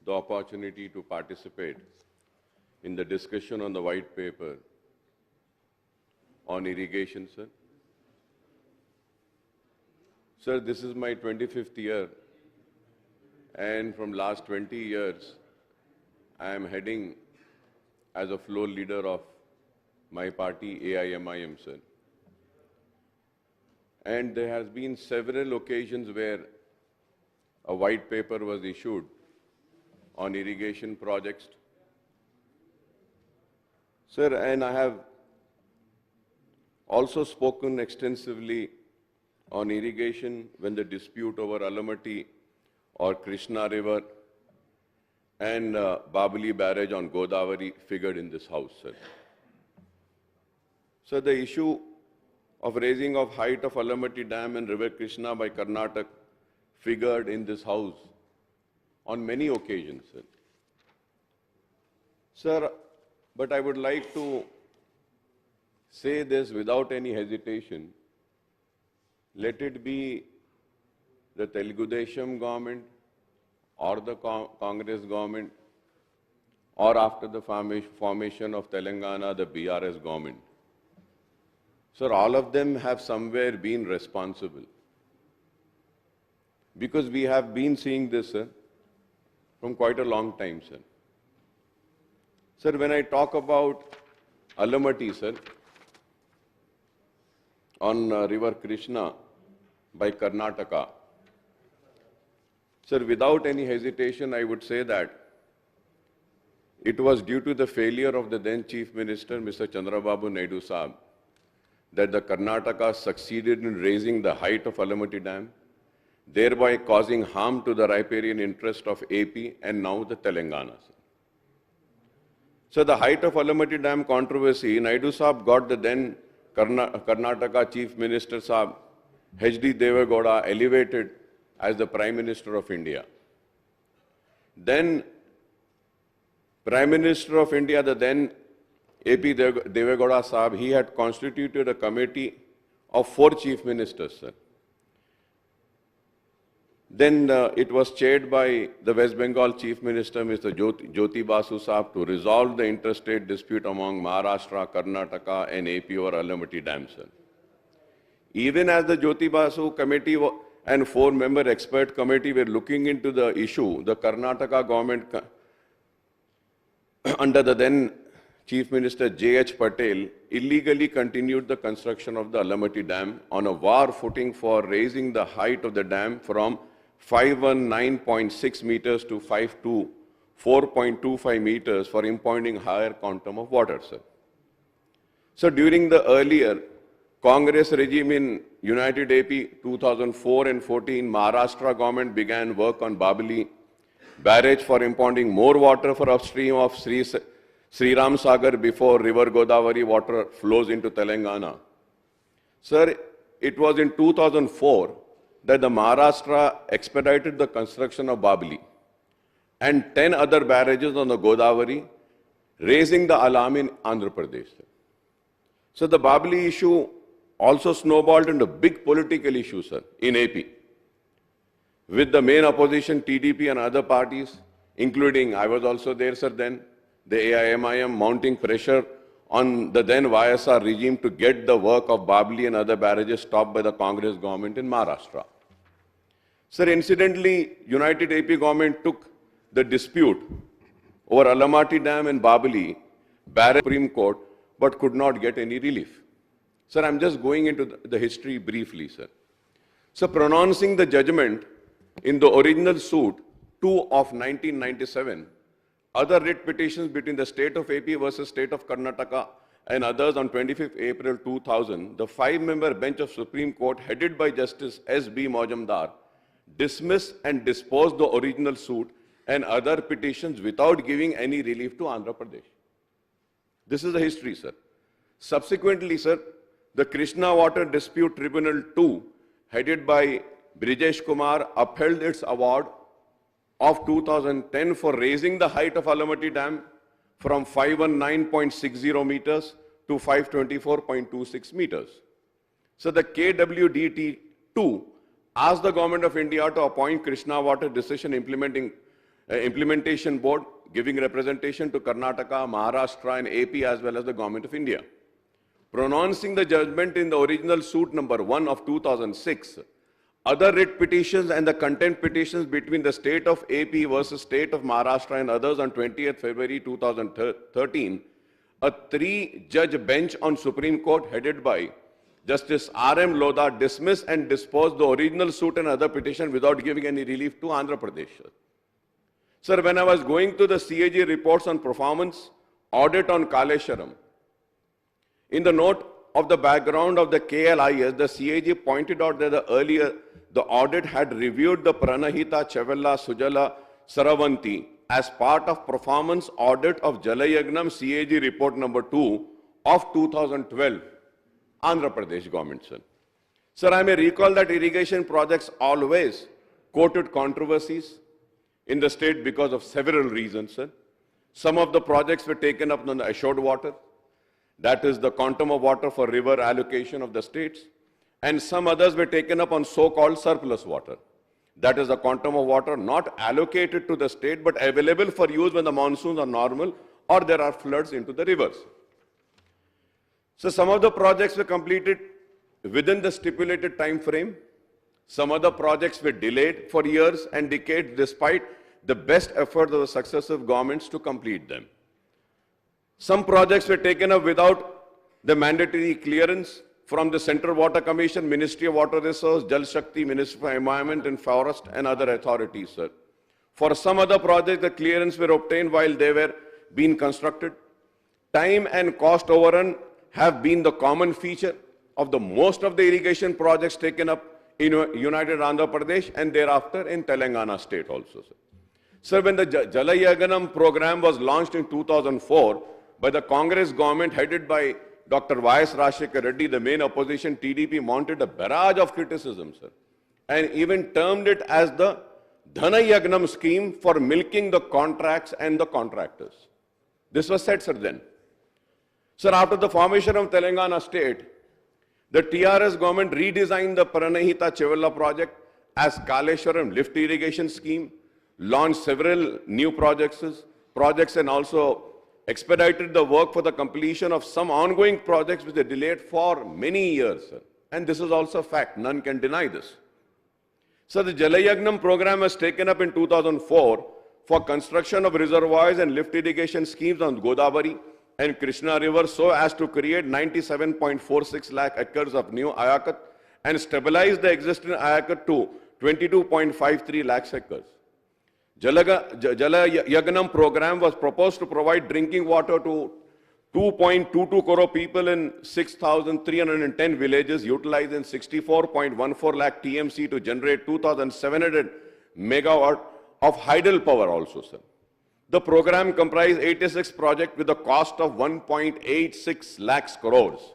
the opportunity to participate in the discussion on the white paper on irrigation, sir. Sir, this is my 25th year, and from last 20 years, I am heading as a floor leader of my party, AIMIM, sir. And there has been several occasions where a white paper was issued on irrigation projects. Sir, and I have also spoken extensively on irrigation when the dispute over Alamatti or Krishna River and Babali Barrage on Godavari figured in this house, sir. So the issue of raising of height of Alamatti Dam and River Krishna by Karnataka figured in this house on many occasions, sir. Sir, but I would like to say this without any hesitation. Let it be the Telugu Desam government or the Congress government, or after the formation of Telangana, the BRS government. Sir, all of them have somewhere been responsible. Because we have been seeing this, sir, from quite a long time, sir. Sir, when I talk about Alamatti, sir, on River Krishna by Karnataka, sir, without any hesitation, I would say that it was due to the failure of the then Chief Minister, Mr. Chandrababu Naidu Saab, that the Karnataka succeeded in raising the height of Alamatti Dam, thereby causing harm to the riparian interest of AP and now the Telangana. So the height of Alamatti Dam controversy, Naidu Saab got the then Karnataka Chief Minister Saab, H.D. Devegowda, elevated as the Prime Minister of India. Then Prime Minister of India, the then AP Devegowda Saab, he had constituted a committee of 4 Chief Ministers, sir. Then it was chaired by the West Bengal Chief Minister, Mr. Jyoti Basu Saab, to resolve the interstate dispute among Maharashtra, Karnataka and AP over Alamatti Dam, sir. Even as the Jyoti Basu committee and 4-member expert committee were looking into the issue, the Karnataka government under the then Chief Minister J.H. Patel illegally continued the construction of the Alamatti Dam on a war footing for raising the height of the dam from 519.6 meters to 4.25 meters for impounding higher quantum of water, sir. So during the earlier Congress regime in United AP 2004 and 14, Maharashtra government began work on Babali Barrage for impounding more water for upstream of Sri Ram Sagar before River Godavari water flows into Telangana. Sir, it was in 2004 that the Maharashtra expedited the construction of Babali and 10 other barrages on the Godavari, raising the alarm in Andhra Pradesh. So the Babali issue also snowballed into big political issue, sir, in AP, with the main opposition, TDP and other parties, including, I was also there, sir, then, the AIMIM mounting pressure on the then YSR regime to get the work of Babali and other barrages stopped by the Congress government in Maharashtra. Sir, incidentally, United AP government took the dispute over Alamatti Dam and Babali barrage Supreme Court, but could not get any relief. Sir, I'm just going into the history briefly, sir. So, pronouncing the judgment in the original suit 2 of 1997, other writ petitions between the state of AP versus state of Karnataka and others on 25th April 2000, the 5-member bench of Supreme Court headed by Justice S.B. Majumdar dismissed and disposed the original suit and other petitions without giving any relief to Andhra Pradesh. This is the history, sir. Subsequently, sir, the Krishna Water Dispute Tribunal 2, headed by Brijesh Kumar, upheld its award of 2010 for raising the height of Alamatti Dam from 519.60 meters to 524.26 meters. So the KWDT 2 asked the Government of India to appoint Krishna Water Decision Implementing Implementation Board, giving representation to Karnataka, Maharashtra and AP as well as the Government of India. Pronouncing the judgment in the original suit number 1 of 2006, other writ petitions and the contempt petitions between the state of AP versus state of Maharashtra and others on 20th February 2013, a 3-judge bench on Supreme Court headed by Justice R.M. Lodha dismissed and disposed the original suit and other petition without giving any relief to Andhra Pradesh. Sir, when I was going through the CAG reports on performance, audit on Kaleshwaram, in the note of the background of the KLIS, the CAG pointed out that earlier the audit had reviewed the Pranahita, Chevella, Sujala, Saravanti as part of performance audit of Jalayagnam CAG report number 2 of 2012, Andhra Pradesh government, sir. Sir, I may recall that irrigation projects always quoted controversies in the state because of several reasons, sir. Some of the projects were taken up on the assured water, that is the quantum of water for river allocation of the states, and some others were taken up on so-called surplus water. That is the quantum of water not allocated to the state but available for use when the monsoons are normal or there are floods into the rivers. So some of the projects were completed within the stipulated time frame. Some other projects were delayed for years and decades despite the best efforts of the successive governments to complete them. Some projects were taken up without the mandatory clearance from the Central Water Commission, Ministry of Water Resources, Jal Shakti, Ministry for Environment and Forest and other authorities, sir. For some other projects, the clearance were obtained while they were being constructed. Time and cost overrun have been the common feature of the most of the irrigation projects taken up in United Andhra Pradesh and thereafter in Telangana state also, sir. Sir, when the Jalayagnam program was launched in 2004 by the Congress government headed by Dr. Y.S. Rajshekar Reddy, the main opposition TDP mounted a barrage of criticism, sir, and even termed it as the Dhanayagnam scheme for milking the contracts and the contractors. This was said, sir, then. Sir, after the formation of Telangana state, the TRS government redesigned the Pranahita Chevella project as Kaleshwaram lift irrigation scheme, launched several new projects and also expedited the work for the completion of some ongoing projects which are delayed for many years, sir. And this is also a fact, none can deny this. So the Jalayagnam program was taken up in 2004 for construction of reservoirs and lift irrigation schemes on Godavari and Krishna River so as to create 97.46 lakh acres of new ayakat and stabilize the existing ayakat to 22.53 lakh acres. Jalayagnam program was proposed to provide drinking water to 2.22 crore people in 6,310 villages, utilizing 64.14 lakh TMC to generate 2,700 megawatt of hydel power also, sir. The program comprised 86 projects with a cost of 1.86 lakhs crores.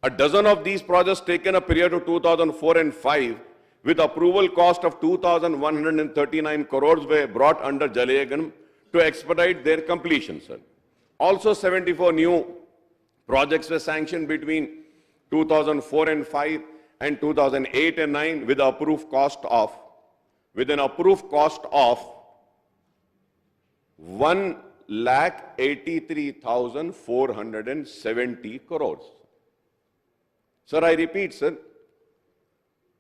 A dozen of these projects taken a period of 2004 and 5 with approval cost of 2,139 crores were brought under Jalayagnam to expedite their completion, sir. Also, 74 new projects were sanctioned between 2004 and 5 and 2008 and 9 with an approved cost of 1,83,470 crores. Sir, I repeat, sir.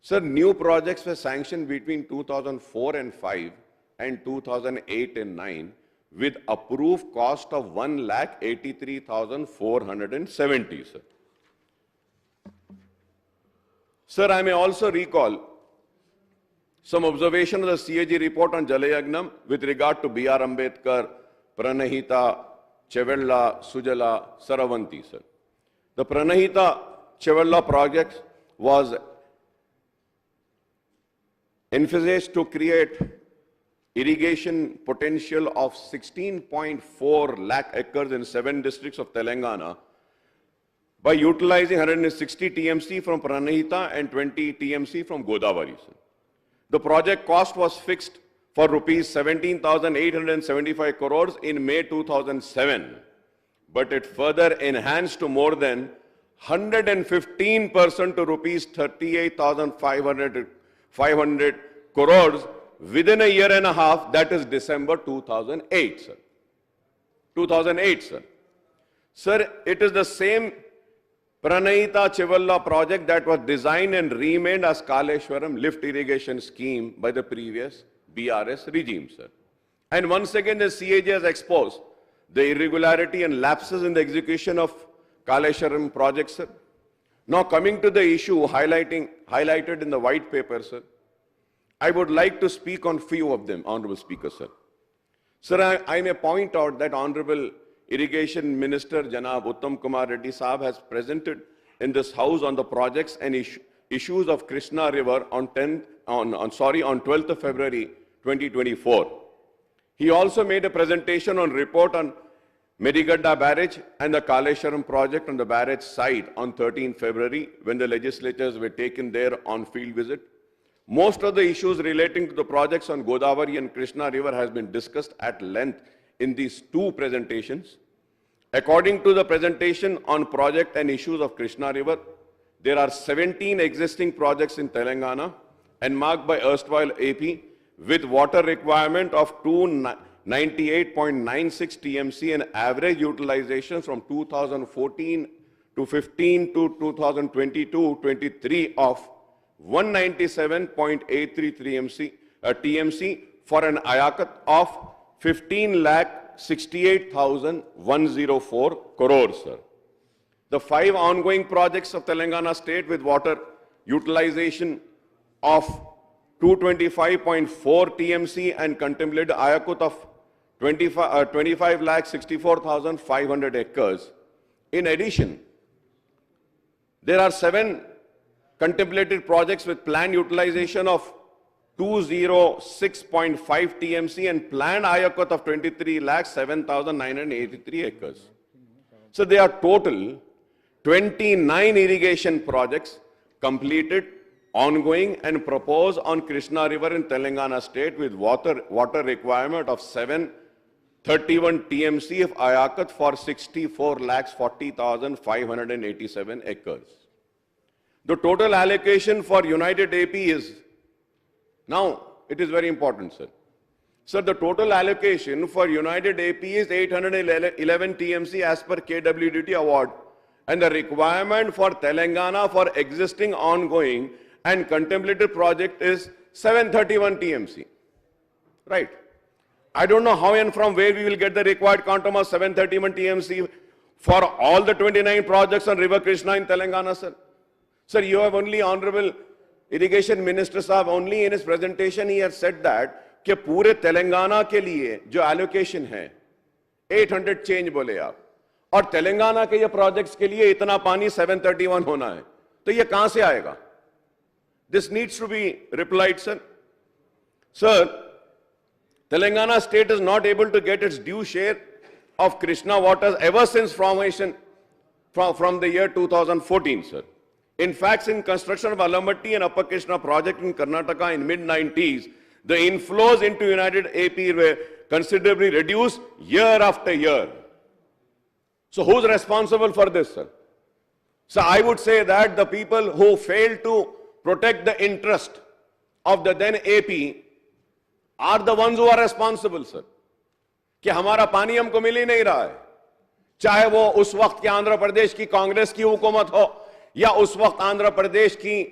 Sir, new projects were sanctioned between 2004 and 5 and 2008 and 9 with approved cost of 1,83,470, sir. Sir, I may also recall some observation of the CAG report on Jalayagnam with regard to B.R. Ambedkar, Pranahita, Chevella, Sujala, Saravanti, sir. The Pranahita Chevella project was envisaged to create irrigation potential of 16.4 lakh acres in 7 districts of Telangana by utilizing 160 TMC from Pranahita and 20 TMC from Godavari, sir. The project cost was fixed for rupees 17,875 crores in May 2007, but it further enhanced to more than 115% to rupees 38,500 crores within a year and a half, that is December 2008, sir. 2008, sir. Sir, it is the same Pranayita Chivalla project that was designed and renamed as Kaleshwaram lift irrigation scheme by the previous BRS regime, sir. And once again, the CAG has exposed the irregularity and lapses in the execution of Kaleshwaram project, sir. Now coming to the issue highlighted in the white paper, sir, I would like to speak on few of them, Honorable Speaker, sir. Sir, I may point out that Honorable Irrigation Minister Janab Uttam Kumar Reddy Saab has presented in this House on the projects and issues of Krishna River on 12th of February 2024. He also made a presentation on report on Medigadda Barrage and the Kaleshwaram project on the barrage site on 13th February when the legislators were taken there on field visit. Most of the issues relating to the projects on Godavari and Krishna River has been discussed at length in these two presentations. According to the presentation on project and issues of Krishna River, there are 17 existing projects in Telangana and marked by erstwhile AP with water requirement of 298.96 TMC and average utilization from 2014 to 15 to 2022-23 of 197.83 TMC for an ayakat of 15,68,104 crores, sir. The 5 ongoing projects of Telangana state with water utilization of 225.4 TMC and contemplated ayakut of 25,64,500 acres. In addition, there are 7 contemplated projects with planned utilization of 206.5 TMC and planned ayakut of 23,07,983 acres. So there are total 29 irrigation projects completed, ongoing and proposed on Krishna River in Telangana state with water requirement of 731 TMC of ayakat for 64,40,587 acres. The total allocation for United AP is, now it is very important, sir. Sir, the total allocation for United AP is 811 TMC as per KWDT award, and the requirement for Telangana for existing, ongoing and contemplated project is 731 TMC. Right. I don't know how and from where we will get the required quantum of 731 TMC for all the 29 projects on River Krishna in Telangana, sir. Sir, you have only Honorable Irrigation Minister Saab, only in his presentation he has said that कि पूरे तेलंगाना के लिए जो allocation है 800 change बोले आप, और तेलंगाना के ये projects के लिए इतना पानी 731 होना है, तो ये कहां से आएगा? This needs to be replied, sir. Sir, Telangana state is not able to get its due share of Krishna waters ever since formation from the year 2014, sir. In fact, in construction of Alamatti and Upper Krishna project in Karnataka in mid-90s, the inflows into United AP were considerably reduced year after year. So who's responsible for this, sir? So I would say that the people who failed to protect the interest of the then AP are the ones who are responsible, sir. कि हमारा पानी हमको मिल ही नहीं रहा है, चाहे वो उस वक्त के आंध्र प्रदेश की कांग्रेस की हुकूमत हो या उस वक्त आंध्र प्रदेश की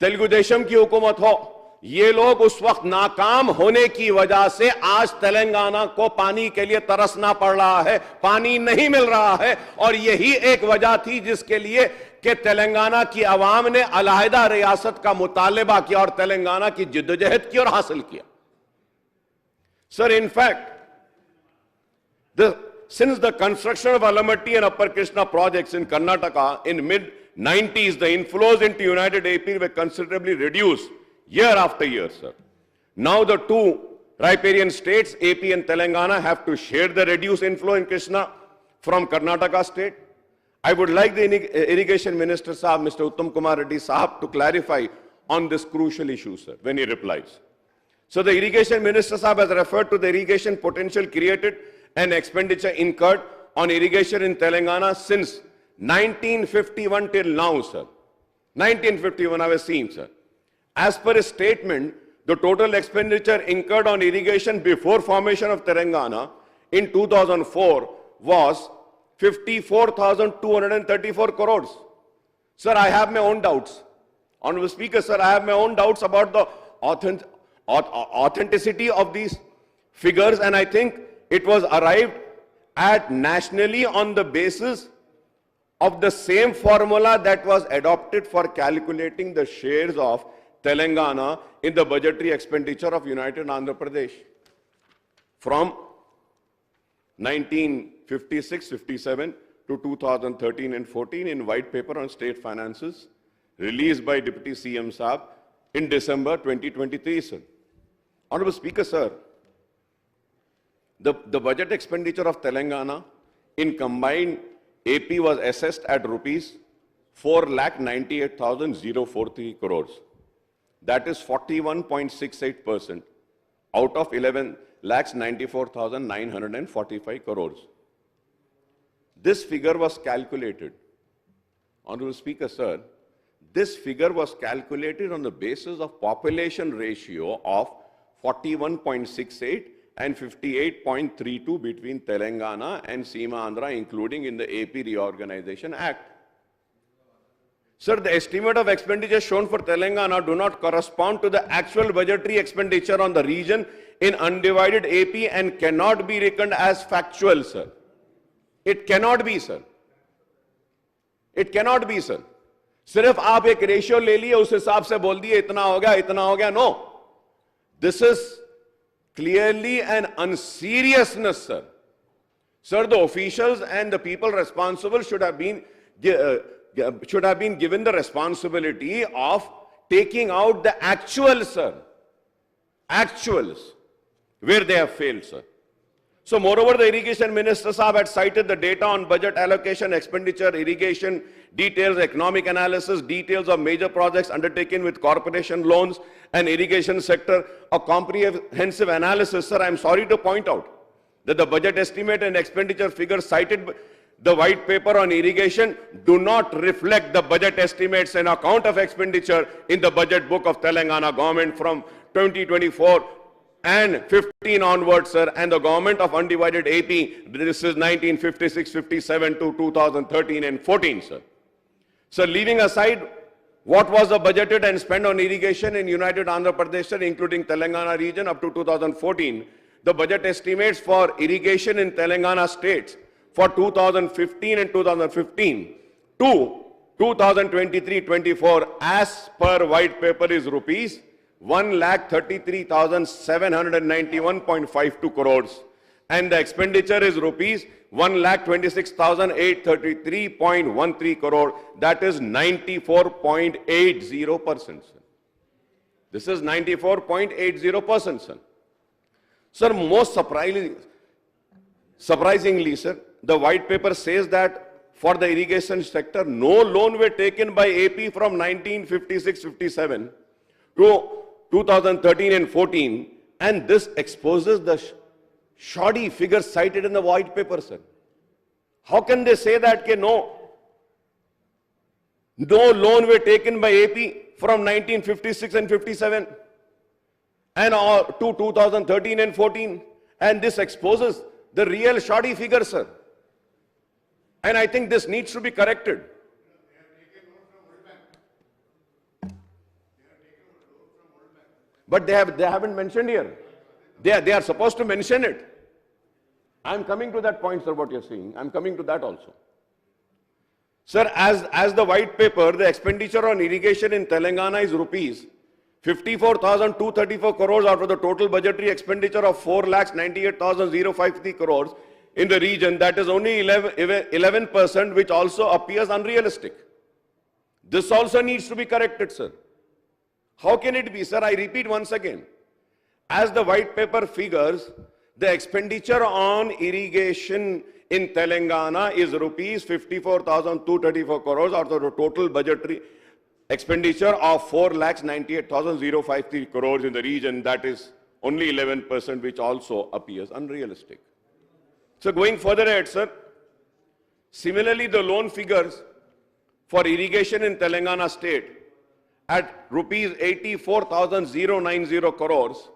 तेलुगु देशम की हुकूमत हो, ये लोग उस वक्त नाकाम होने की वजह से आज तेलंगाना को पानी के लिए तरसना पड़ रहा है, पानी नहीं मिल रहा है, और यही एक वजह थी जिसके लिए कि तेलंगाना की आवाम ने अलहदा रियासत का मुतालबा किया और तेलंगाना की जिद्दोजहद की और हासिल किया. Sir, in fact, since the construction of Alamatti and Upper Krishna projects in Karnataka in mid-90s, the inflows into United AP were considerably reduced year after year, sir. Now the two riparian states, AP and Telangana, have to share the reduced inflow in Krishna from Karnataka state. I would like the Irrigation Minister, Sahab, Mr. Uttam Kumar Reddy Sahab, to clarify on this crucial issue, sir, when he replies. So the Irrigation Minister Sahab has referred to the irrigation potential created and expenditure incurred on irrigation in Telangana since 1951 till now, sir. 1951 I was seeing, sir. As per his statement, the total expenditure incurred on irrigation before formation of Telangana in 2004 was 54,234 crores. Sir, I have my own doubts. Honorable Speaker, sir, I have my own doubts about the authenticity of these figures, and I think it was arrived at nationally on the basis of the same formula that was adopted for calculating the shares of Telangana in the budgetary expenditure of United Andhra Pradesh from 1956-57 to 2013 and 14 in White Paper on State Finances released by Deputy CM Saab in December 2023, sir. Honorable Speaker, sir, the budget expenditure of Telangana in combined AP was assessed at rupees 4,98,043 crores. That is 41.68% out of 11,94,945 crores. This figure was calculated. Honorable Speaker, sir, this figure was calculated on the basis of population ratio of 41.68 and 58.32 between Telangana and Seema Andhra, including in the AP Reorganization Act. Sir, the estimate of expenditure shown for Telangana do not correspond to the actual budgetary expenditure on the region in undivided AP and cannot be reckoned as factual, sir. It cannot be, sir. It cannot be, sir. सिर्फ आप एक ratio ले लिए उस हिसाब से बोल दिए इतना हो गया. No. This is clearly an unseriousness, sir. Sir, the officials and the people responsible should have been given the responsibility of taking out the actuals, sir. Actuals, where they have failed, sir. So, moreover, the Irrigation Minister Saab had cited the data on budget allocation, expenditure, irrigation, details, economic analysis, details of major projects undertaken with corporation loans and irrigation sector, a comprehensive analysis. Sir, I am sorry to point out that the budget estimate and expenditure figures cited the white paper on irrigation do not reflect the budget estimates and account of expenditure in the budget book of Telangana government from 2024 and 15 onwards, sir, and the government of undivided AP, this is 1956-57 to 2013 and 14, sir. So leaving aside what was the budgeted and spent on irrigation in United Andhra Pradesh, sir, including Telangana region up to 2014, the budget estimates for irrigation in Telangana states for 2015 and 2015 to 2023-24 as per white paper is rupees 1,33,791.52 crores and the expenditure is rupees 1,26,833.13 crore, that is 94.80%. This is 94.80%, sir. Sir, most surprisingly, sir, the white paper says that for the irrigation sector, no loan were taken by AP from 1956-57 to 2013 and 14, and this exposes the shoddy figures cited in the white paper, sir. How can they say that no loan were taken by AP from 1956 and 57 and to 2013 and 14, and this exposes the real shoddy figures, sir. And I think this needs to be corrected. But they haven't mentioned here. They are supposed to mention it. I'm coming to that point, sir, what you're saying. I'm coming to that also. Sir, as the white paper, the expenditure on irrigation in Telangana is rupees 54,234 crores out of the total budgetary expenditure of 4,98,053 crores in the region. That is only 11%, which also appears unrealistic. This also needs to be corrected, sir. How can it be, sir? I repeat once again. As the white paper figures, the expenditure on irrigation in Telangana is rupees 54,234 crores out of the total budgetary expenditure of 4,98,053 crores in the region. That is only 11%, which also appears unrealistic. So going further ahead, sir, similarly, the loan figures for irrigation in Telangana state at rupees 84,090 crores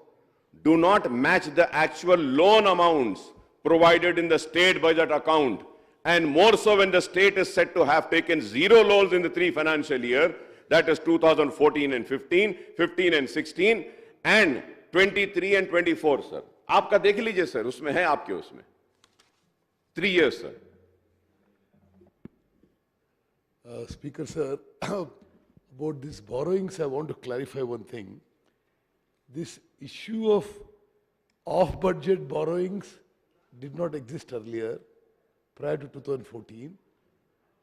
do not match the actual loan amounts provided in the state budget account, and more so when the state is said to have taken zero loans in the 3 financial year, that is 2014 and 15, 15 and 16, and 23 and 24, sir. आपका देख लीजिए sir, उसमें है आपके उसमें 3 years, sir. Speaker, sir, about these borrowings, I want to clarify one thing. This issue of off-budget borrowings did not exist earlier, prior to 2014,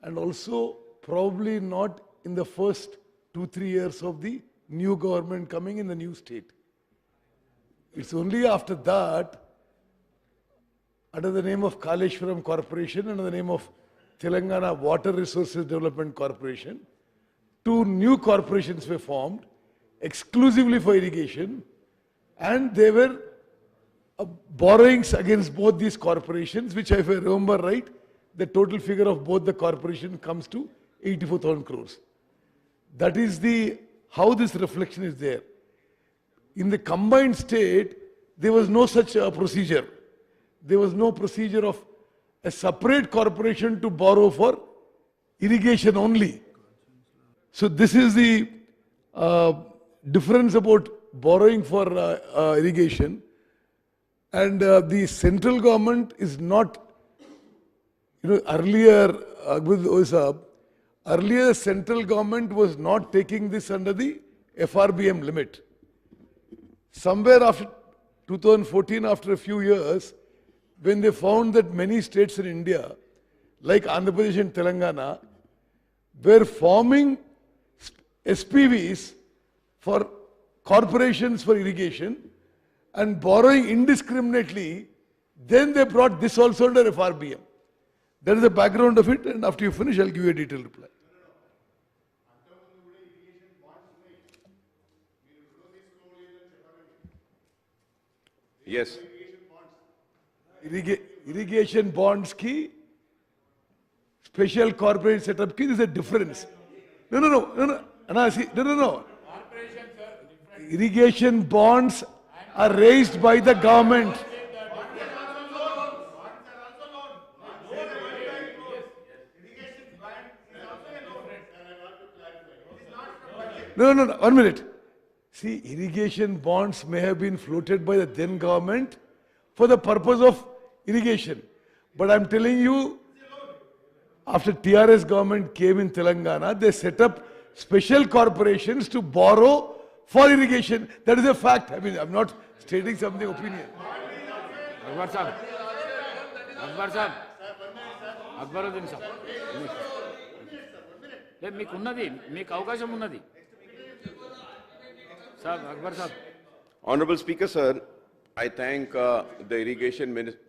and also probably not in the first 2-3 years of the new government coming in the new state. It's only after that, under the name of Kaleshwaram Corporation, under the name of Telangana Water Resources Development Corporation, 2 new corporations were formed exclusively for irrigation, and they were borrowings against both these corporations, which, if I remember right, the total figure of both the corporations comes to 84,000 crores. That is how this reflection is there. In the combined state, there was no such procedure. There was no procedure of a separate corporation to borrow for irrigation only. So this is the difference about borrowing for irrigation. And the central government is not, earlier, earlier the central government was not taking this under the FRBM limit. Somewhere after 2014, after a few years, when they found that many states in India, like Andhra Pradesh and Telangana, were forming SPVs for corporations for irrigation and borrowing indiscriminately, then they brought this also under FRBM. That is the background of it, and after you finish, I'll give you a detailed reply. Yes. Irrigation bonds ki, special corporate setup ki, there is a difference. No. Irrigation bonds are raised by the government. No, 1 minute. See, irrigation bonds may have been floated by the then government for the purpose of irrigation. But I'm telling you, after TRS government came in Telangana, they set up special corporations to borrow for irrigation. That is a fact. I mean, I'm not stating something opinion. Akbaruddin sir. మీకు ఉన్నది మీకు అవకాశం ఉన్నది sir Akbar sir. Honorable Speaker, sir, I thank the irrigation minister.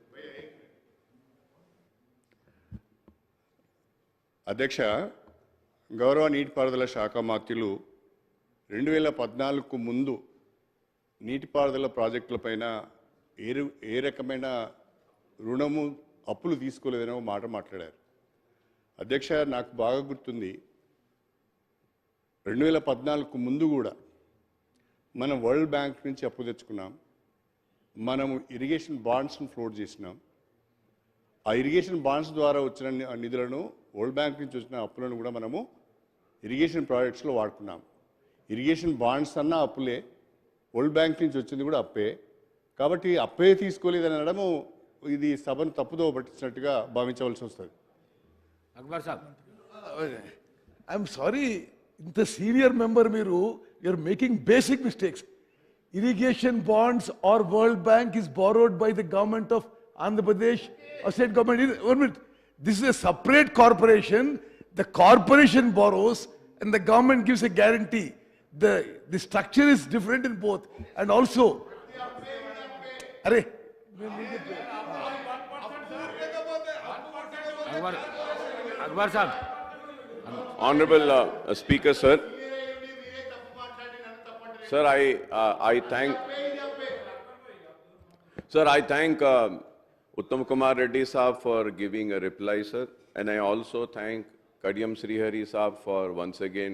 అధ్యక్ష, గౌరవ నీటిపారుదల శాఖ మంత్రులు 2014కు ముందు నీటిపారుదల ప్రాజెక్టులపైన ఏ రకమైన రుణము అప్పులు తీసుకోలేదనే మాట మాట్లాడారు. అధ్యక్ష, నాకు బాగా గుర్తుంది, 2014కు ముందు కూడా మనం వరల్డ్ బ్యాంక్ నుంచి అప్పు తెచ్చుకున్నాం. మనము ఇరిగేషన్ బాండ్స్ను ఫ్లోట్ చేసినాం. ఆ ఇరిగేషన్ బాండ్స్ ద్వారా వచ్చిన నిధులను, వరల్డ్ బ్యాంక్ నుంచి వచ్చిన అప్పులను కూడా మనము ఇరిగేషన్ ప్రాజెక్ట్స్లో వాడుకున్నాం. ఇరిగేషన్ బాండ్స్ అన్న అప్పులే, వరల్డ్ బ్యాంక్ నుంచి వచ్చింది కూడా అప్పే. కాబట్టి అప్పే తీసుకోలేదని అనడము ఇది సభను తప్పుదో పట్టించినట్టుగా భావించవలసి వస్తుంది. అక్బర్ సాబ్, ఐఎమ్ సారీ, ఇంత సీనియర్ మెంబర్ మీరు, you're making basic mistakes. Irrigation bonds or World Bank is borrowed by the government of Andhra Pradesh or state government. 1 minute. This is a separate corporation. The corporation borrows and the government gives a guarantee. The structure is different in both. And also, Akbar sir. Honorable Speaker, sir. Sir, I thank Uttam Kumar Reddy Saab for giving a reply, sir. And I also thank Kadiyam Srihari Saab for once again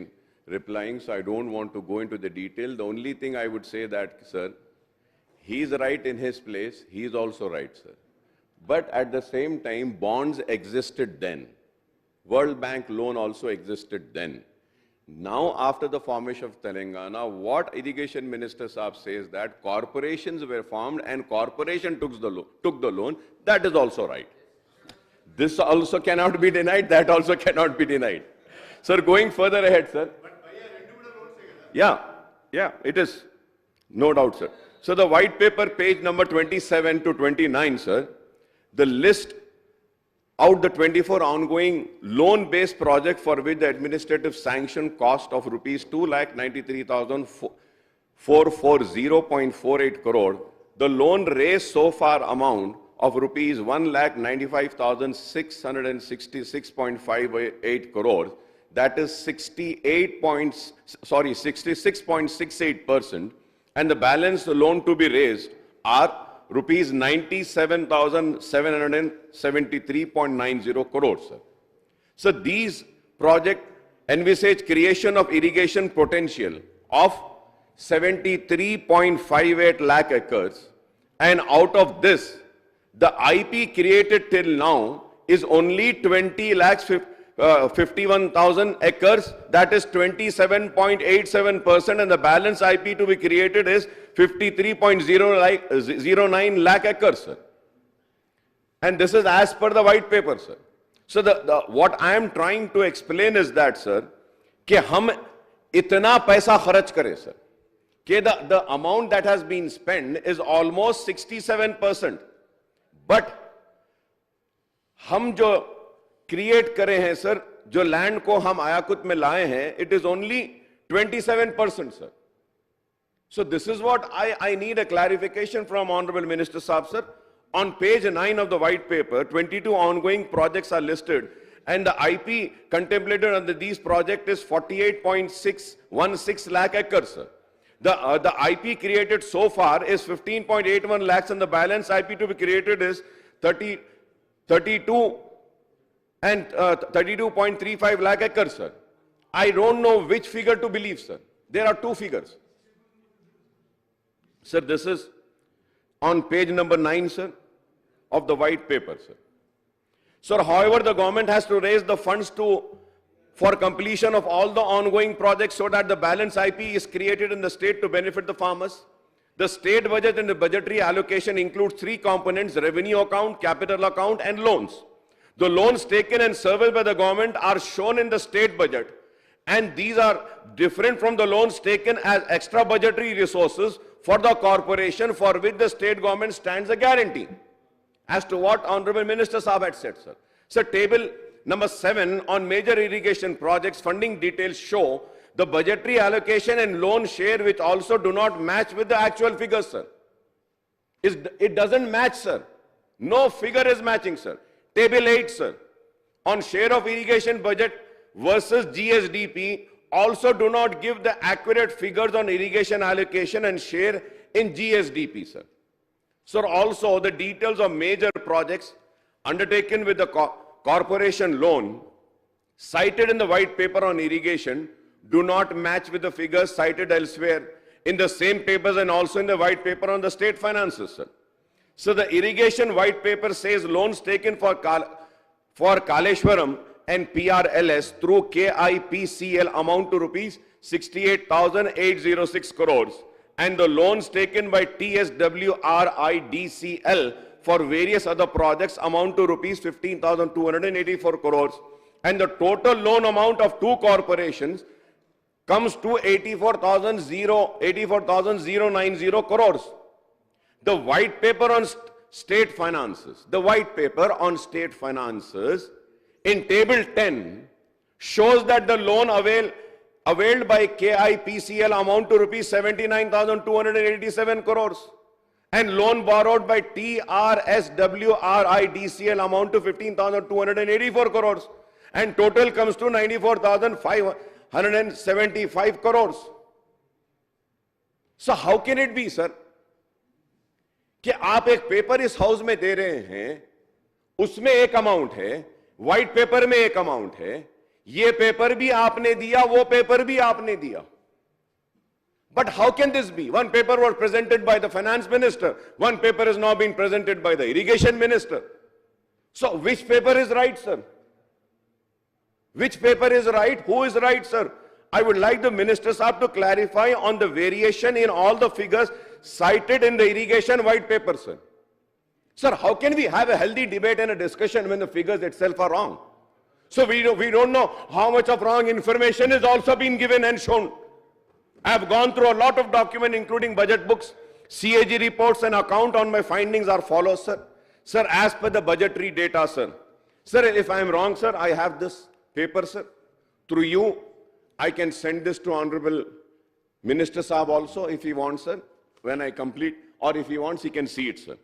replying, so I don't want to go into the detail. The only thing I would say that, sir, he's right in his place, he's also right, sir. But at the same time, bonds existed then. World Bank loan also existed then. Now, after the formation of Telangana, what Irrigation Minister Saab says that corporations were formed and corporation took the loan, that is also right. This also cannot be denied, that also cannot be denied. Sir, going further ahead, sir. Yeah, it is. No doubt, sir. So the white paper, page number 27 to 29, sir, the list out the 24 ongoing loan-based projects for which the administrative sanction cost of rupees 2,93,440.48 crore, the loan raised so far amount of rupees 1,95,666.58 crores, that is 66.68%, and the balance loan to be raised are rupees 97,773.90 crores, sir. So these projects envisage creation of irrigation potential of 73.58 lakh acres, and out of this, the IP created till now is only 20 lakhs 51,000 acres, that is 27.87%, and the balance IP to be created is 53.09 lakh acres, sir. And this is as per the white paper, sir. So what I am trying to explain is that, sir, कि हम इतना पैसा खर्च करें, sir, कि the amount that has been spent is almost 67%, but हम जो create करे हैं सर, जो लैंड को हम आयाकुत में लाए हैं, it is only 27%, sir. So this is what I need a clarification from Honorable Minister Saab, sir. On page 9 of the white paper, 22 ongoing projects are listed, and the IP contemplated under these projects is 48.616 lakh acres, sir. The IP created so far is 15.81 lakhs, and the balance IP to be created is 32.35 lakh acres, sir. I don't know which figure to believe, sir. There are two figures. Sir, this is on page number 9, sir, of the white paper, sir. Sir, however, the government has to raise the funds for completion of all the ongoing projects so that the balance IP is created in the state to benefit the farmers. The state budget and the budgetary allocation includes three components: revenue account, capital account, and loans. The loans taken and serviced by the government are shown in the state budget, and these are different from the loans taken as extra budgetary resources for the corporation, for which the state government stands a guarantee. As to what Honorable Minister Saab had said, sir. Sir, table number 7 on major irrigation projects funding details show the budgetary allocation and loan share, which also do not match with the actual figures, sir. It doesn't match, sir. No figure is matching, sir. Table 8, sir, on share of irrigation budget versus GSDP also do not give the accurate figures on irrigation allocation and share in GSDP, sir. Sir, also the details of major projects undertaken with the corporation loan cited in the white paper on irrigation do not match with the figures cited elsewhere in the same papers and also in the white paper on the state finances, sir. So the irrigation white paper says loans taken for Kaleshwaram and PRLS through KIPCL amount to rupees 68,806 crores, and the loans taken by TSWRIDCL for various other projects amount to rupees 15,284 crores, and the total loan amount of two corporations comes to 84,090 crores. The white paper on state finances, in table 10 shows that the loan availed by KIPCL amount to rupees 79,287 crores, and loan borrowed by TRSWRIDCL amount to 15,284 crores, and total comes to 94,575 crores. So how can it be, sir, कि आप एक paper इस house में दे रहे हैं, उसमें एक amount है, व्हाइट पेपर में एक अमाउंट है, ये पेपर भी आपने दिया, वो पेपर भी आपने दिया. But how can this be? One paper was presented by the finance minister. One paper is now being presented by the irrigation minister. So which paper is right, sir? Which paper is right? Who is right, sir? I would like the minister sahab to clarify on the variation in all the figures cited in the irrigation white paper, sir. Sir, how can we have a healthy debate and a discussion when the figures itself are wrong? So we don't know how much of wrong information is also being given and shown. I have gone through a lot of documents, including budget books, CAG reports, and account on my findings are follows, sir. Sir, as per the budgetary data, sir. Sir, if I am wrong, sir, I have this paper, sir. Through you, I can send this to Honorable Minister Saab also, if he wants, sir, when I complete, or if he wants, he can see it, sir.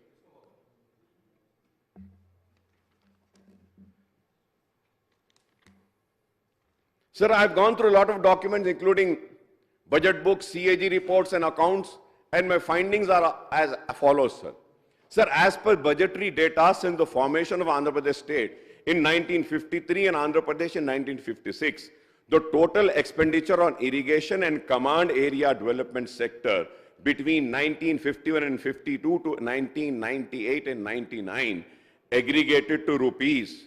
Sir, I have gone through a lot of documents, including budget books, CAG reports and accounts, and my findings are as follows, sir. Sir, as per budgetary data since the formation of Andhra Pradesh state in 1953 and Andhra Pradesh in 1956, the total expenditure on irrigation and command area development sector between 1951 and 52 to 1998 and 99 aggregated to rupees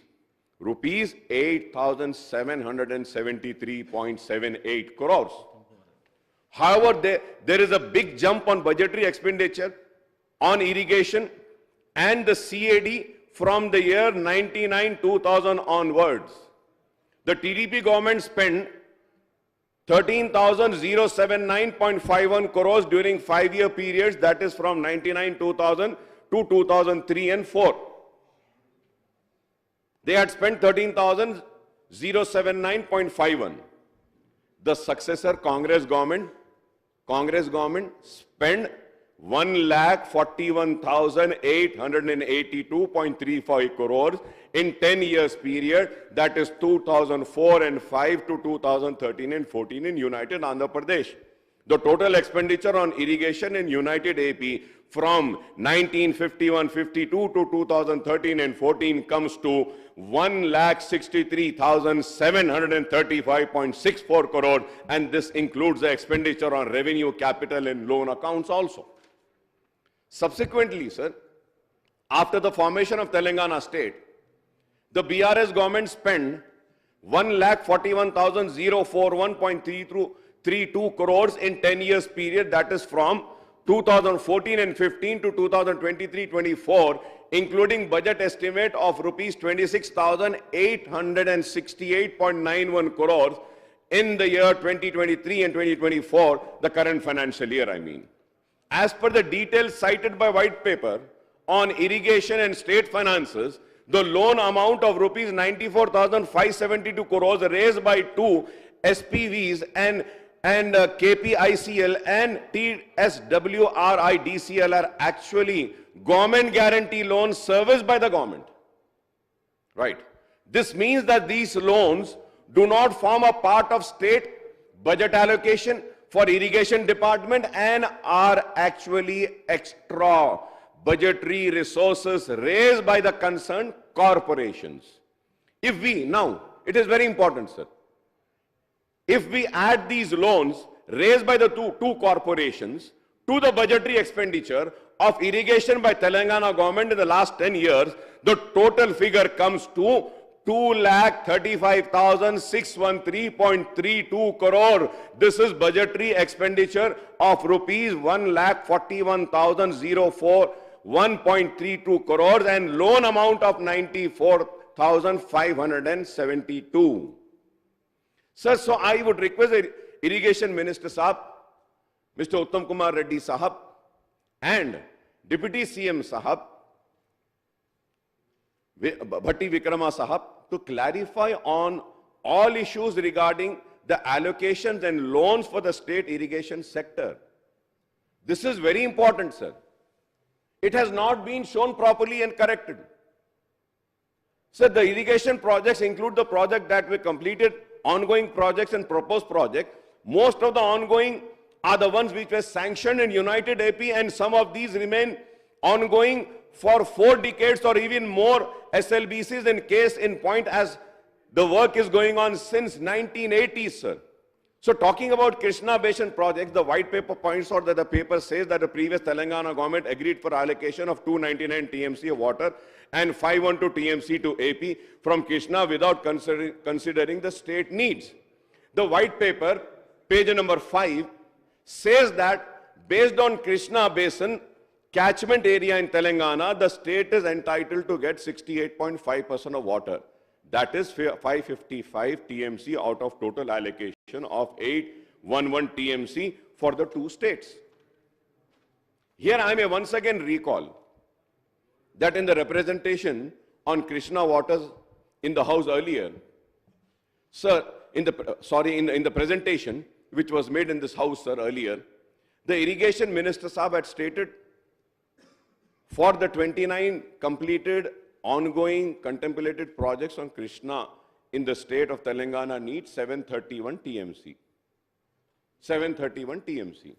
8,773.78 crores. However, there is a big jump on budgetary expenditure on irrigation and the CAD from the year 99-2000 onwards. The TDP government spent 13,079.51 crores during 5-year periods, that is from 99-2000 to 2003 and 4. They had spent 13,079.51. The successor Congress government spent 1,41,882.35 crores in 10 years period, that is 2004 and 5 to 2013 and 14 in United Andhra Pradesh. The total expenditure on irrigation in United AP from 1951-52 to 2013 and 14 comes to 1,63,735.64 crore, and this includes the expenditure on revenue, capital and loan accounts also. Subsequently, sir, after the formation of Telangana state, the BRS government spent 1,41,041.32 crores in 10 years period, that is from 2014 and 15 to 2023-24, including budget estimate of rupees 26,868.91 crores in the year 2023 and 2024, the current financial year, I mean. As per the details cited by white paper on irrigation and state finances, the loan amount of rupees 94,572 crores raised by two SPVs and KPICL and TSWRIDCL are actually government guarantee loans serviced by the government. Right. This means that these loans do not form a part of state budget allocation for irrigation department and are actually extra budgetary resources raised by the concerned corporations. If we, now, it is very important, sir. If we add these loans raised by the two corporations to the budgetary expenditure of irrigation by Telangana government in the last 10 years, the total figure comes to 2,35,613.32 crore. This is budgetary expenditure of rupees 1,41,041.32 crores and loan amount of 94,572. Sir, so I would request the Irrigation Minister Sahab, Mr. Uttam Kumar Reddy Sahab, and Deputy CM Sahab, Bhatti Vikrama Sahab, to clarify on all issues regarding the allocations and loans for the state irrigation sector. This is very important, sir. It has not been shown properly and corrected. Sir, the irrigation projects include the project that we completed, ongoing projects and proposed projects. Most of the ongoing are the ones which were sanctioned in United AP, and some of these remain ongoing for 4 decades or even more SLBCs in case in point, as The work is going on since 1980s, sir. So talking about Krishna Basin projects, the white paper points out that the paper says that the previous Telangana government agreed for allocation of 299 TMC of water and 512 TMC to AP from Krishna without considering the state needs. The white paper, page number 5, says that based on Krishna Basin catchment area in Telangana, the state is entitled to get 68.5% of water. That is 555 TMC out of total allocation of 811 TMC for the two states. Here I may once again recall that in the representation on Krishna waters in the House earlier, sir, in the presentation which was made in this House, sir, earlier, the Irrigation Minister Saab had stated for the 29 completed ongoing contemplated projects on Krishna in the state of Telangana need 731 TMC. 731 TMC.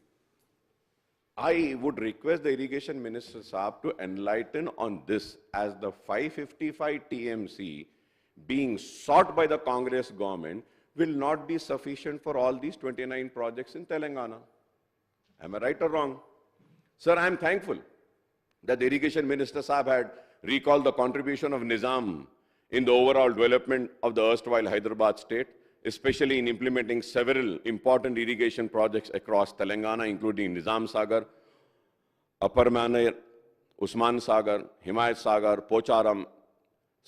I would request the Irrigation Minister Saab to enlighten on this, as the 555 TMC being sought by the Congress government will not be sufficient for all these 29 projects in Telangana. Am I right or wrong? Sir, I am thankful that the Irrigation Minister Saab had recalled the contribution of Nizam in the overall development of the erstwhile Hyderabad state, especially in implementing several important irrigation projects across Telangana, including Nizam Sagar, Upper Manar, Usman Sagar, Himayat Sagar, Pocharam,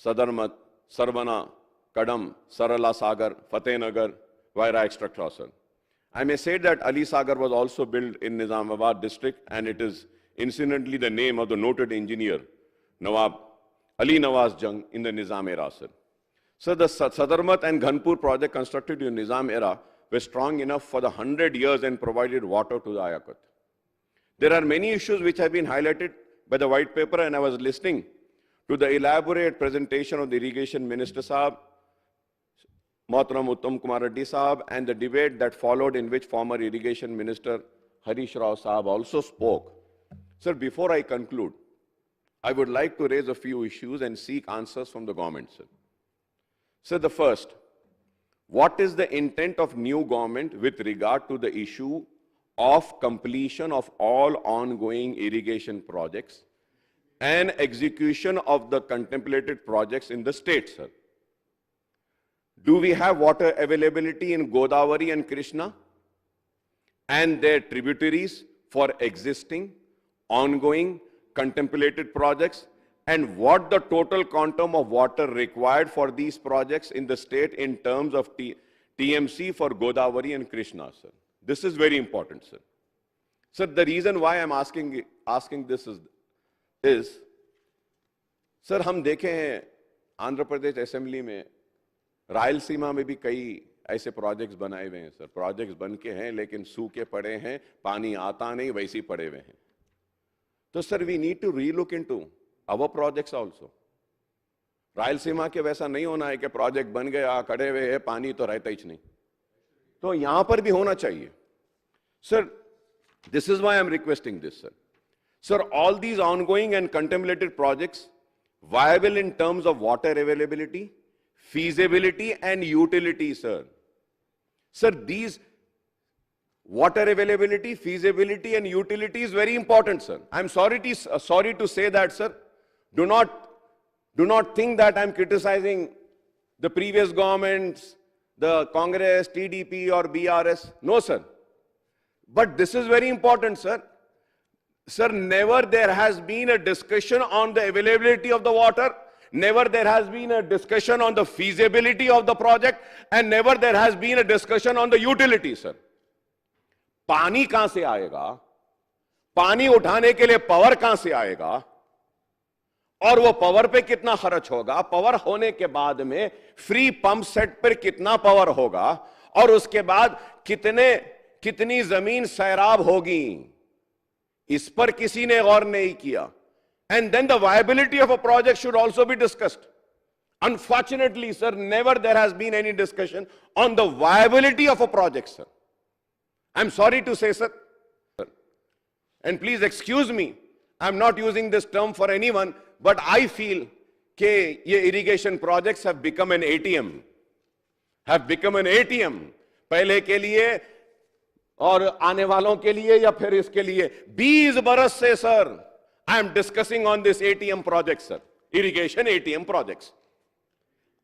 Sadarmat, Sarvana, Kadam, Sarala Sagar, Fatehnagar, Vaira, etc. Sir. I may say that Ali Sagar was also built in Nizamabad district, and it is incidentally the name of the noted engineer Nawab Ali Nawaz Jung in the Nizam era, sir. So the Sadarmat and Ghanpur project constructed in Nizam era were strong enough for the 100 years and provided water to the Ayakat. There are many issues which have been highlighted by the white paper, and I was listening to the elaborate presentation of the Irrigation Minister Saab, Mohtaram Uttam Kumar Reddy Saab, and the debate that followed, in which former Irrigation Minister Harish Rao Saab also spoke. Sir, before I conclude, I would like to raise a few issues and seek answers from the government, sir. Sir, the first, what is the intent of new government with regard to the issue of completion of all ongoing irrigation projects and execution of the contemplated projects in the state, sir? Do we have water availability in Godavari and Krishna and their tributaries for existing, ongoing, contemplated projects, and what the total quantum of water required for these projects in the state in terms of TMC for Godavari and Krishna, sir? This is very important, sir. Sir, the reason why I'm asking this is, sir, हम देखे हैं Andhra Pradesh assembly में, रायलसीमा में भी कई ऐसे projects बनाए हुए हैं, सर. प्रोजेक्ट्स बन के हैं लेकिन सूखे पड़े हैं, पानी आता नहीं, वैसे ही पड़े हुए हैं. तो sir, we need to relook into our projects also. Rayalaseema के वैसा नहीं होना है कि प्रोजेक्ट बन गया, खड़े हुए हैं, पानी तो रहता ही नहीं. तो यहां पर भी होना चाहिए. Sir, this is why I'm requesting this, sir. Sir, all these ongoing and contemplated projects viable in terms of water availability, feasibility and utility, sir. Sir, these water availability, feasibility and utility is very important, sir. I'm sorry to say that, sir. Do not think that I'm criticizing the previous governments, the Congress, TDP or BRS. No, sir. But this is very important, sir. Sir, never there has been a discussion on the availability of the water, never there has been a discussion on the feasibility of the project, and never there has been a discussion on the utility, sir. पानी कहां से आएगा, पानी उठाने के लिए power कहां से आएगा, और वो पावर पे कितना खर्च होगा, पावर होने के बाद में फ्री पंप सेट पर कितना पावर होगा, और उसके बाद कितनी जमीन सैराब होगी, इस पर किसी ने गौर नहीं किया. And then the viability of a project should also be discussed. Unfortunately, sir, never there has been any discussion on the viability of a project, sir. I'm sorry to say, sir. And please excuse me, I'm not using this term for anyone, but I feel that ye irrigation projects have become an ATM have become an ATM. पहले के लिए और आने वालों के लिए या फिर इसके लिए 20 बरस से sir I am discussing on this ATM project sir, irrigation ATM projects.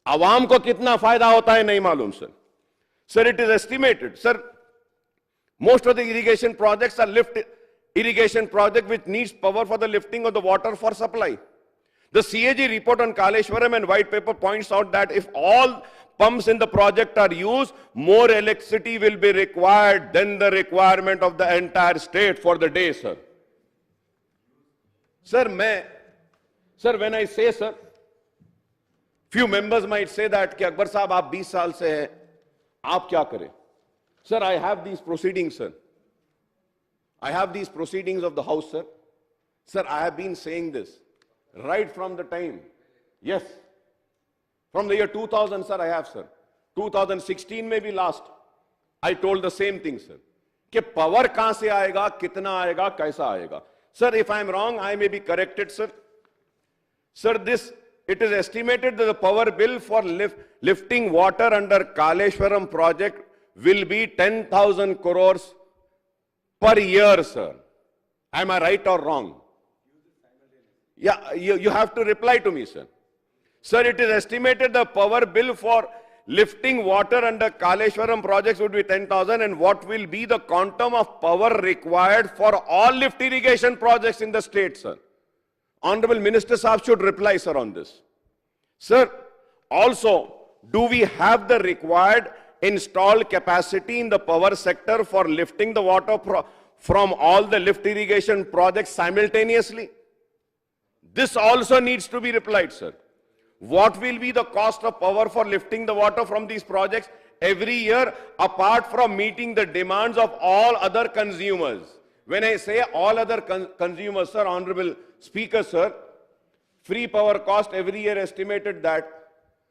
आवाम को कितना फायदा होता है नहीं मालूम sir. Sir, it is estimated sir, most of the irrigation projects are lift irrigation project which needs power for the lifting of the water for supply. The CAG report on Kaleshwaram and white paper points out that if all pumps in the project are used, more electricity will be required than the requirement of the entire state for the day, sir. Sir, when I say, sir, few members might say that कि अकबर साहब आप 20 साल से हैं, आप क्या करें? Sir, I have these proceedings, sir. I have these proceedings of the House, sir. Sir, I have been saying this right from the time. Yes. From the year 2000, sir, I have, sir. 2016 में भी last. I told the same thing, sir. कि power कहां से आएगा, कितना आएगा, कैसा आएगा. Sir, if I am wrong, I may be corrected, sir. Sir, it is estimated that the power bill for lifting water under Kaleshwaram project will be 10,000 crores per year, sir. Am I right or wrong? Yeah, you have to reply to me, sir. Sir, it is estimated the power bill for lifting water under Kaleshwaram projects would be 10,000, and what will be the quantum of power required for all lift irrigation projects in the state, sir? Honorable Minister Saab should reply, sir, on this. Sir, also, do we have the required installed capacity in the power sector for lifting the water from all the lift irrigation projects simultaneously? This also needs to be replied, sir. What will be the cost of power for lifting the water from these projects every year, apart from meeting the demands of all other consumers? When I say all other consumers, sir, Honorable Speaker, sir, free power cost every year estimated that,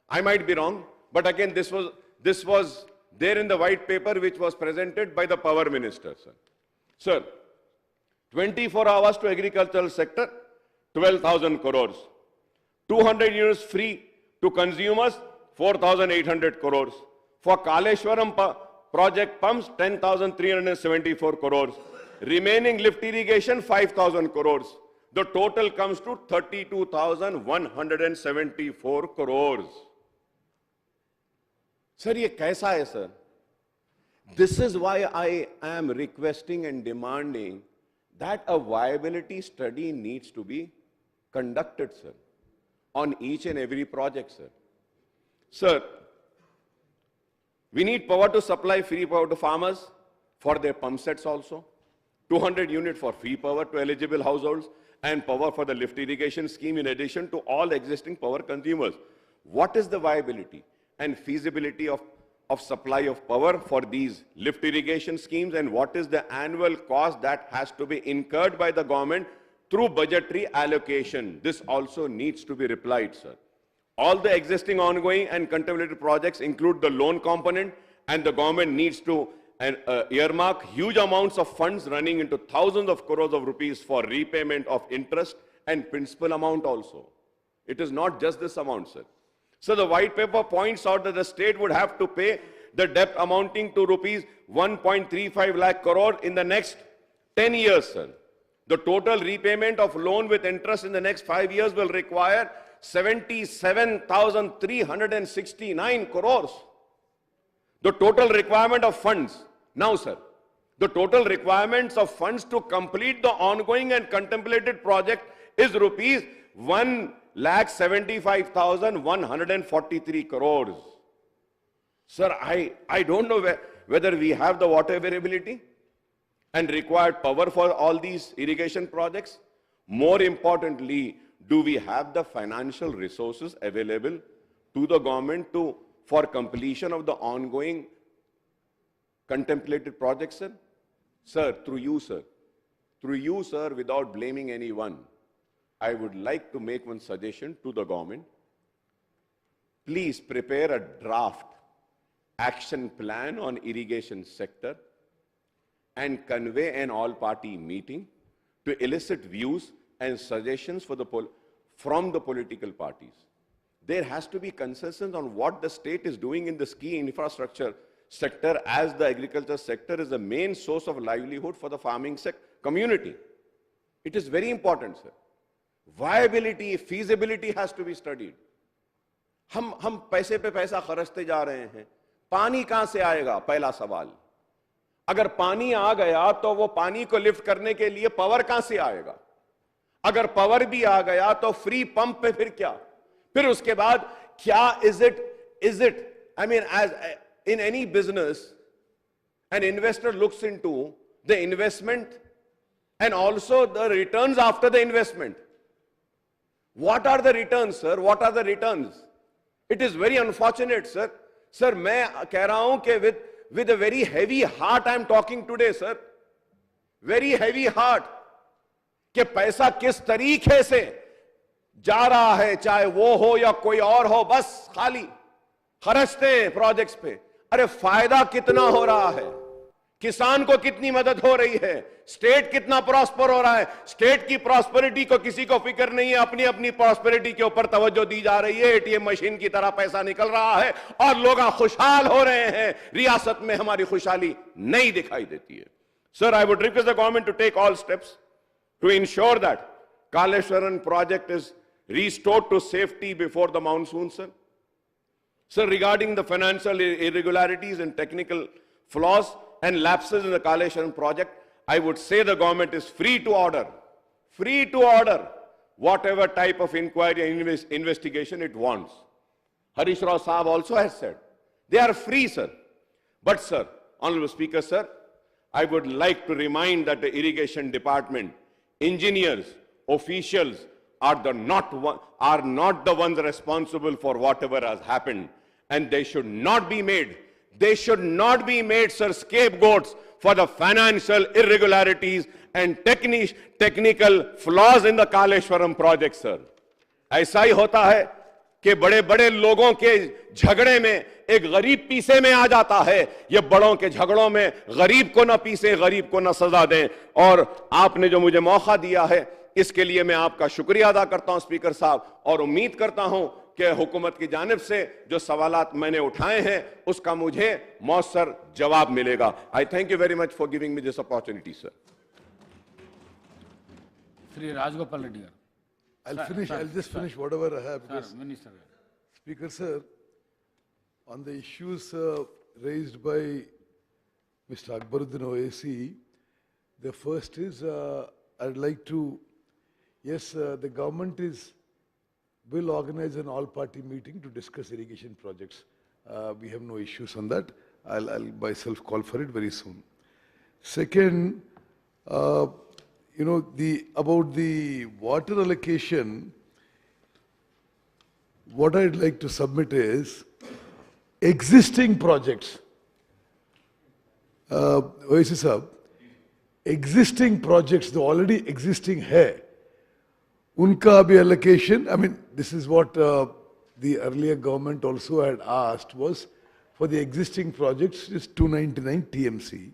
I might be wrong, but again, this was there in the white paper which was presented by the Power Minister, sir. Sir, 24 hours to agricultural sector, 12,000 crores. 200 units free to consumers, 4,800 crores. For Kaleshwaram project pumps, 10,374 crores. Remaining lift irrigation, 5,000 crores. The total comes to 32,174 crores. Sir, ये कैसा है, sir? This is why I am requesting and demanding that a viability study needs to be conducted, sir, on each and every project, sir. Sir, we need power to supply free power to farmers for their pump sets also. 200 units for free power to eligible households and power for the lift irrigation scheme in addition to all existing power consumers. What is the viability and feasibility of supply of power for these lift irrigation schemes, and what is the annual cost that has to be incurred by the government through budgetary allocation? This also needs to be replied, sir. All the existing ongoing and contemplated projects include the loan component, and the government needs to earmark huge amounts of funds running into thousands of crores of rupees for repayment of interest and principal amount also. It is not just this amount, sir. So the white paper points out that the state would have to pay the debt amounting to rupees 1.35 lakh crore in the next 10 years, sir. The total repayment of loan with interest in the next 5 years will require 77,369 crores. The total requirement of funds, now sir, the total requirements of funds to complete the ongoing and contemplated project is rupees 1,75,143 crores. Sir, I don't know whether we have the water availability and required power for all these irrigation projects. More importantly, do we have the financial resources available to the government for completion of the ongoing contemplated projects, sir? Sir, through you, sir, without blaming anyone, I would like to make one suggestion to the government. Please prepare a draft action plan on irrigation sector and convey an all-party meeting to elicit views and suggestions from the political parties. there has to be consensus on what the state is doing in this key infrastructure sector, as the agriculture sector is the main source of livelihood for the farming community. It is very important, sir. Viability, feasibility has to be studied. हम पैसे पे पैसा खर्चते जा रहे हैं, पानी कहां से आएगा? पहला सवाल। अगर पानी आ गया तो वो पानी को लिफ्ट करने के लिए पावर कहां से आएगा? अगर पावर भी आ गया तो फ्री पंप पे फिर क्या? फिर उसके बाद क्या is it I mean, as in any business, an investor looks into the investment and also the returns after the investment. What are the returns, sir? What are the returns? It is very unfortunate, sir. Sir, मैं कह रहा हूं कि with a very heavy heart I am talking today, sir. Very heavy heart. कि पैसा किस तरीके से जा रहा है, चाहे वो हो या कोई और हो, बस खाली खर्चते हैं प्रोजेक्ट्स पे। अरे फायदा कितना हो रहा है, किसान को कितनी मदद हो रही है, स्टेट कितना प्रॉस्पर हो रहा है। स्टेट की प्रॉस्पेरिटी को किसी को फिक्र नहीं है, अपनी अपनी प्रॉस्पेरिटी के ऊपर तवज्जो दी जा रही है। एटीएम मशीन की तरह पैसा निकल रहा है और लोग खुशहाल हो रहे हैं। रियासत में हमारी खुशहाली नहीं दिखाई देती है। Sir, I would request the government to take all steps to ensure that Kaleshwaram project is restored to safety before the monsoon, sir. Sir, regarding the financial irregularities and technical flaws and lapses in the Kaleshwaram project, I would say the government is free to order whatever type of inquiry and investigation it wants. Harish Rao Saab also has said, they are free, sir. But, sir, Honorable Speaker, sir, I would like to remind that the irrigation department, engineers, officials are not the ones responsible for whatever has happened, and they should not be made, sir, scapegoats for the financial irregularities and technical flaws in the Kaleshwaram project, sir. ऐसा ही होता है कि बड़े बड़े लोगों के झगड़े में एक गरीब पीछे में आ जाता है। ये बड़ों के झगड़ों में गरीब को ना पीसे, गरीब को ना सजा दें। और आपने जो मुझे मौका दिया है, इसके लिए मैं आपका शुक्रिया अदा करता हूं स्पीकर साहब, और उम्मीद करता हूं कि हुकूमत की जानिब से जो सवालात मैंने उठाए हैं उसका मुझे मौसर जवाब मिलेगा। I thank you very much for giving me this opportunity, sir. Shri Rajagopal Reddy garu. I'll just finish whatever I have. Sir, Minister గారు. Speaker, sir, on the issues raised by Mr. Akbaruddin Owaisi, the first is, I'd like to, yes, the government will organize an all-party meeting to discuss irrigation projects. We have no issues on that. I'll myself call for it very soon. Second, about the water allocation, what I'd like to submit is existing projects. Owaisi Sahab, existing projects, the already existing hai, unka abhi allocation, I mean, this is what the earlier government also had asked, was for the existing projects is 299 TMC.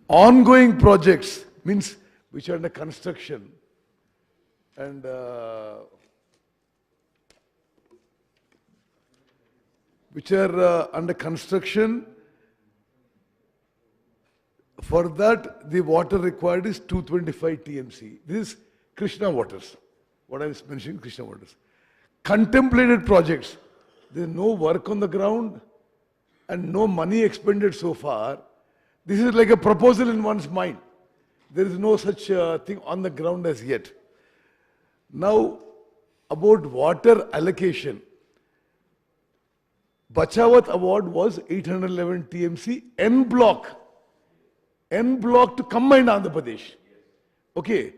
Ongoing projects means which are under construction and which are under construction, for that the water required is 225 TMC. This is Krishna waters. What I was mentioning, Krishna waters. Contemplated projects, there is no work on the ground and no money expended so far. This is like a proposal in one's mind. There is no such thing on the ground as yet. Now, about water allocation, Bachawat award was 811 TMC N block to combined Andhra Pradesh. Okay,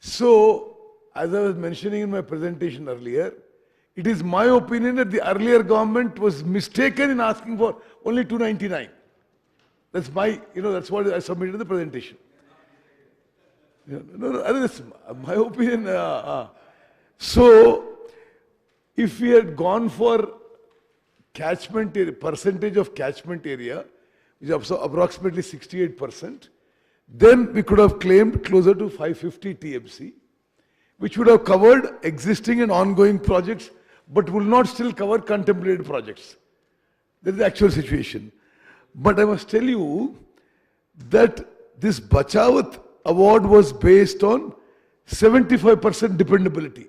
so as I was mentioning in my presentation earlier, it is my opinion that the earlier government was mistaken in asking for only 299. That's my, that's what I submitted in the presentation. No, that's my opinion. So, if we had gone for catchment area, percentage of catchment area, which is approximately 68%, then we could have claimed closer to 550 TMC, which would have covered existing and ongoing projects but will not still cover contemplated projects. That is the actual situation. But I must tell you that this Bachawat award was based on 75% dependability.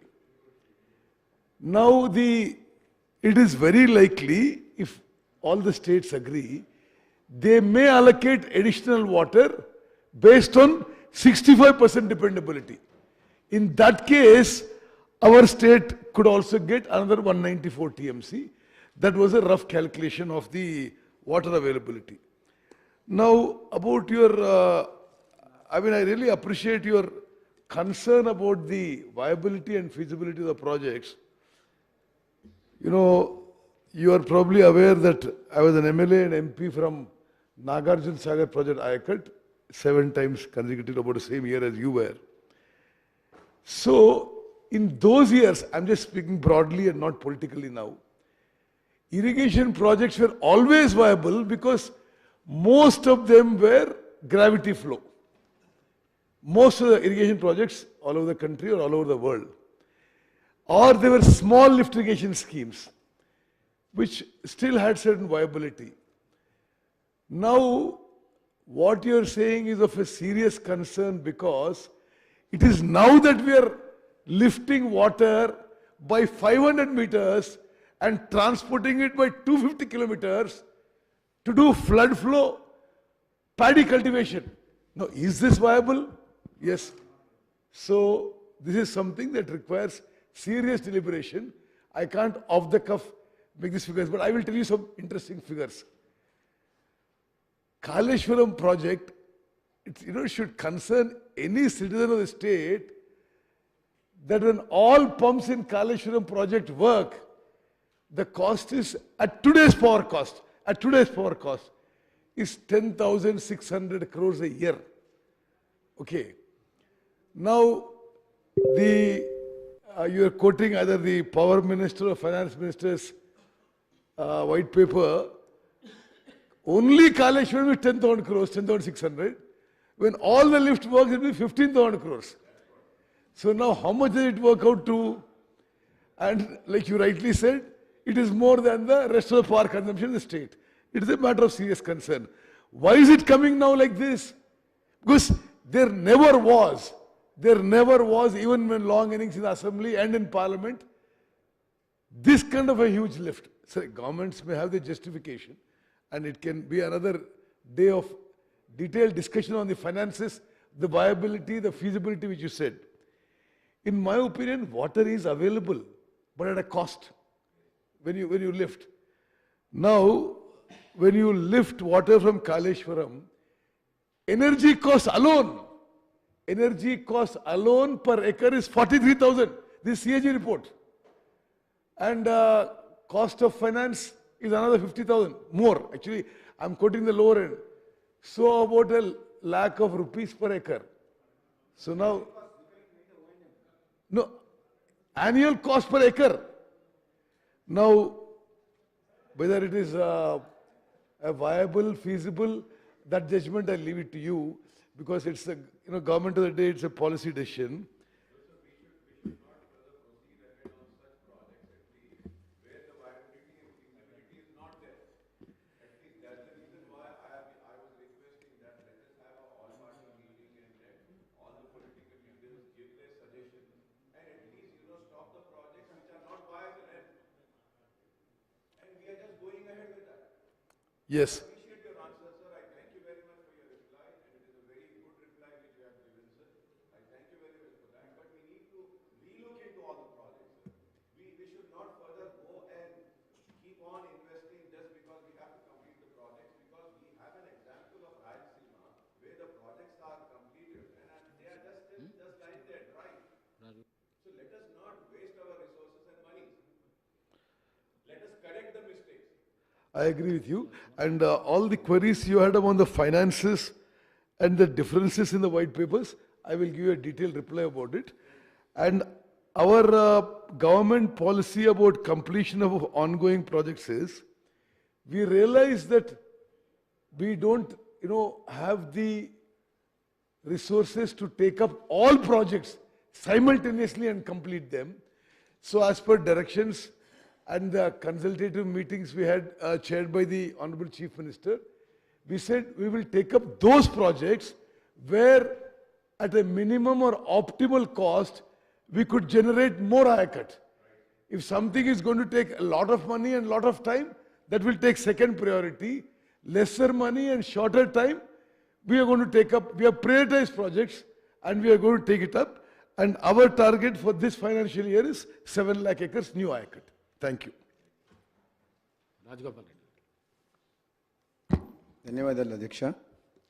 Now it is very likely, if all the states agree, they may allocate additional water based on 65% dependability. In that case, our state could also get another 194 TMC. That was a rough calculation of the water availability. Now, about your, I really appreciate your concern about the viability and feasibility of the projects. You know, you are probably aware that I was an MLA and MP from Nagarjuna Sagar project Ayakat, 7 times consecutive, about the same year as you were. So, in those years, I'm just speaking broadly and not politically now, irrigation projects were always viable because most of them were gravity flow. Most of the irrigation projects all over the country or all over the world. Or they were small lift irrigation schemes, which still had certain viability. Now, what you're saying is of a serious concern because it is now that we are lifting water by 500 meters and transporting it by 250 kilometers to do flood flow, paddy cultivation. Now, is this viable? Yes. So, this is something that requires serious deliberation. I can't off the cuff make these figures, but I will tell you some interesting figures. Kaleshwaram project, it should concern any citizen of the state that when all pumps in Kaleshwaram project work, the cost is, at today's power cost, is 10,600 crores a year. Okay. Now, you are quoting either the power minister or finance minister's white paper. Only Kaleshwaram is 10,000 crores, 10,600. When all the lift works, it will be 15,000 crores. So now how much does it work out to? And like you rightly said, it is more than the rest of the power consumption in the state. It is a matter of serious concern. Why is it coming now like this? Because there never was, even when long innings in the assembly and in parliament, this kind of a huge lift. So governments may have the justification, and it can be another day of detailed discussion on the finances, the viability, the feasibility which you said. In my opinion, water is available, but at a cost when you lift. Now, when you lift water from Kaleshwaram, energy cost alone per acre is 43,000. This CAG report. And cost of finance is another 50,000 more. Actually, I'm quoting the lower end. So about a lakh of rupees per acre. So now, no, annual cost per acre. Now, whether it is a viable, feasible, that judgment I leave it to you, because it's a government of the day, it's a policy decision. Yes. I appreciate your answer, sir. I thank you very much for your reply, and it is a very good reply which you have given, sir. I thank you very much for that. But we need to relook into all the projects, sir. We should not further go and keep on investing just because we have to complete the projects, because we have an example of Rayalaseema where the projects are completed and they are just lying there dry. So let us not waste our resources and money. Let us correct the mistakes. I agree with you. And all the queries you had on the finances and the differences in the white papers, I will give you a detailed reply about it. And our government policy about completion of ongoing projects is, we realize that we don't, have the resources to take up all projects simultaneously and complete them. So as per directions and the consultative meetings we had chaired by the Honorable Chief Minister, we said we will take up those projects where at a minimum or optimal cost, we could generate more Ayakat. If something is going to take a lot of money and a lot of time, that will take second priority. Lesser money and shorter time, we are going to take up, we have prioritized projects and we are going to take it up. And our target for this financial year is 7 lakh acres new Ayakat. Thank you. Rajagopal Reddy. ధన్యవాదాలు అధ్యక్ష.